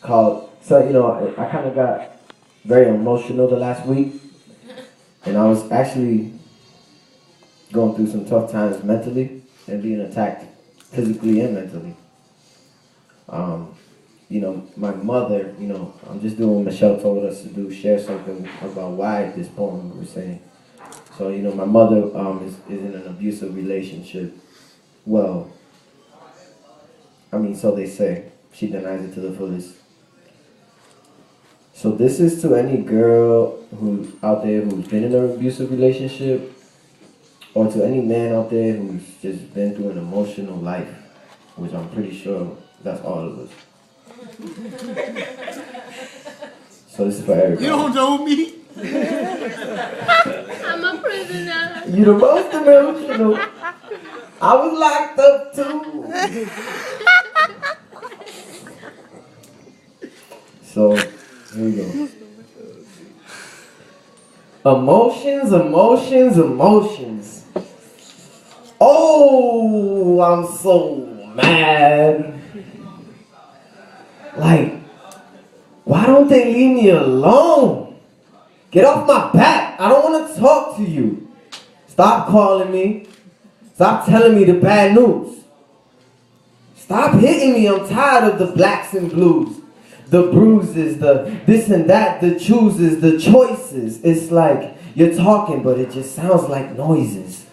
So, I kind of got very emotional the last week, and I was actually going through some tough times mentally and being attacked physically and mentally. Um, my mother, I'm just doing what Michelle told us to do, share something about why this poem we're saying. So, my mother is in an abusive relationship. Well, so they say. She denies it to the fullest. So this is to any girl who's out there who's been in an abusive relationship, or to any man out there who's just been through an emotional life, which I'm pretty sure that's all of us. So this is for everybody. You don't know me. I'm a prisoner. You the most emotional. I was locked up too. So, here we go. Emotions, emotions, emotions. Oh, I'm so mad. Like, why don't they leave me alone? Get off my back. I don't want to talk to you. Stop calling me. Stop telling me the bad news. Stop hitting me. I'm tired of the blacks and blues. The bruises, the this and that, the chooses, the choices. It's like you're talking, but it just sounds like noises.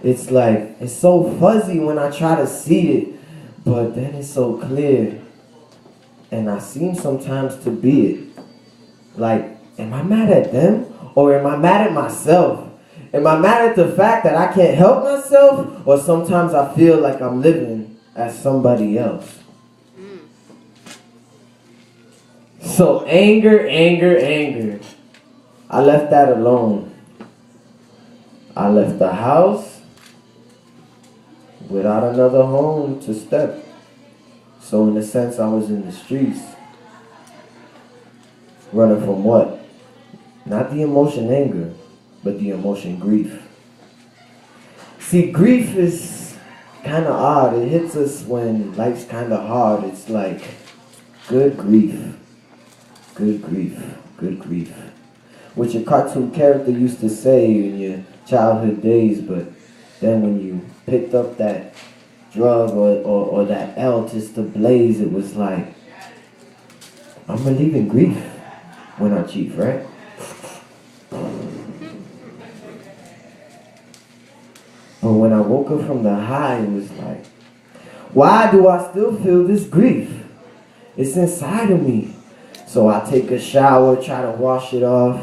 It's like, it's so fuzzy when I try to see it, but then it's so clear. And I seem sometimes to be it. Like, am I mad at them? Or am I mad at myself? Am I mad at the fact that I can't help myself? Or sometimes I feel like I'm living as somebody else? So anger, anger, anger. I left that alone. I left the house without another home to step. So in a sense, I was in the streets. Running from what? Not the emotion anger, but the emotion grief. See, grief is kind of odd. It hits us when life's kind of hard. It's like, good grief. Good grief, good grief. Which a cartoon character used to say in your childhood days, but then when you picked up that drug or that L just to blaze, it was like, I'm relieving grief when I cheat, right? But when I woke up from the high, it was like, why do I still feel this grief? It's inside of me. So I take a shower, try to wash it off,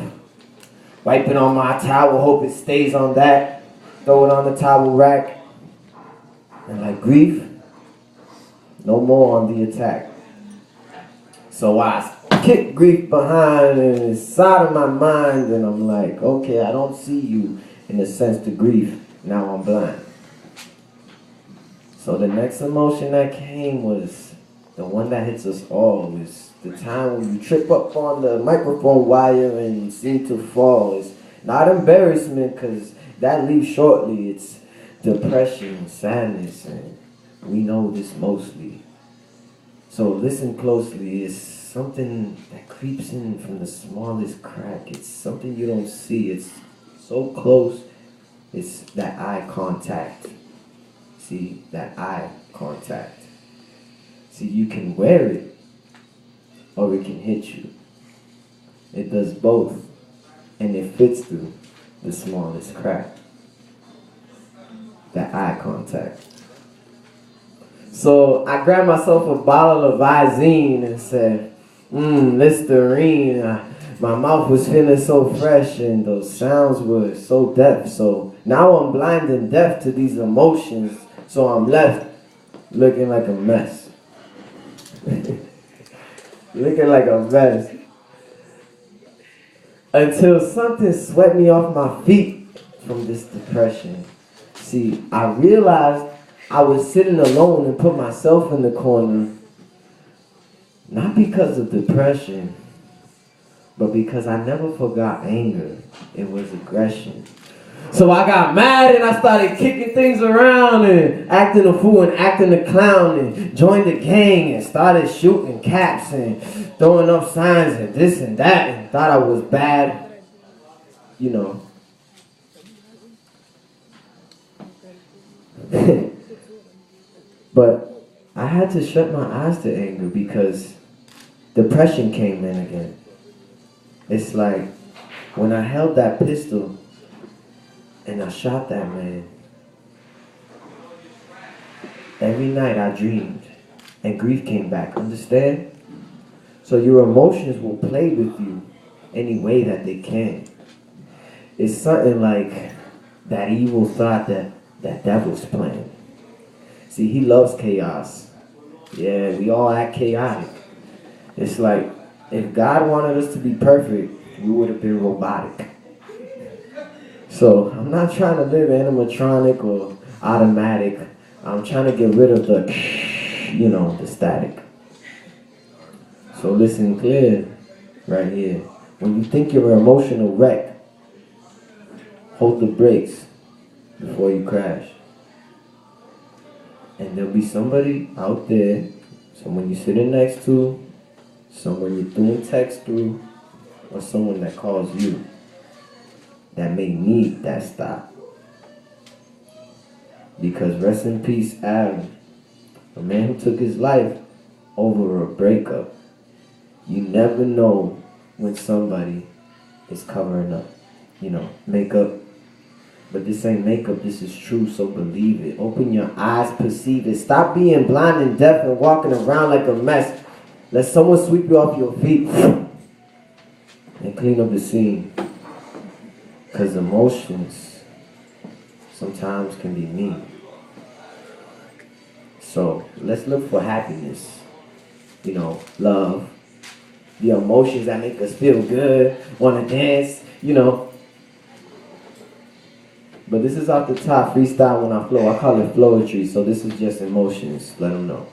wipe it on my towel, hope it stays on that, throw it on the towel rack, and like grief, no more on the attack. So I kick grief behind and inside of my mind, and I'm like, okay, I don't see you in a sense to grief, now I'm blind. So the next emotion that came was the one that hits us all, is the time when you trip up on the microphone wire and seem to fall. It's not embarrassment, because that leaves shortly. It's depression, sadness, and we know this mostly. So listen closely. It's something that creeps in from the smallest crack. It's something you don't see. It's so close. It's that eye contact. See, that eye contact. See, you can wear it, or it can hit you. It does both, and it fits through the smallest crack. That eye contact. So I grabbed myself a bottle of Visine and said, Listerine. My mouth was feeling so fresh and those sounds were so deaf. So now I'm blind and deaf to these emotions. So I'm left looking like a mess. Looking like a mess. Until something swept me off my feet from this depression. See, I realized I was sitting alone and put myself in the corner. Not because of depression, but because I never forgot anger. It was aggression. So I got mad and I started kicking things around and acting a fool and acting a clown and joined the gang and started shooting caps and throwing up signs and this and that and thought I was bad, you know. But I had to shut my eyes to anger because depression came in again. It's like when I held that pistol and I shot that man, every night I dreamed and grief came back, understand? So your emotions will play with you any way that they can. It's something like that evil thought that devil's playing. See, he loves chaos. Yeah, we all act chaotic. It's like if God wanted us to be perfect, we would have been robotic. So I'm not trying to live animatronic or automatic. I'm trying to get rid of the, the static. So listen clear right here. When you think you're an emotional wreck, hold the brakes before you crash. And there'll be somebody out there, someone you're sitting next to, someone you're doing text through, or someone that calls you that may need that stop. Because rest in peace, Adam, a man who took his life over a breakup. You never know when somebody is covering up, makeup. But this ain't makeup, this is true, so believe it. Open your eyes, perceive it. Stop being blind and deaf and walking around like a mess. Let someone sweep you off your feet and clean up the scene. Because emotions sometimes can be mean. So let's look for happiness, love, the emotions that make us feel good, want to dance, But this is off the top, freestyle when I flow. I call it flowetry, so this is just emotions. Let them know.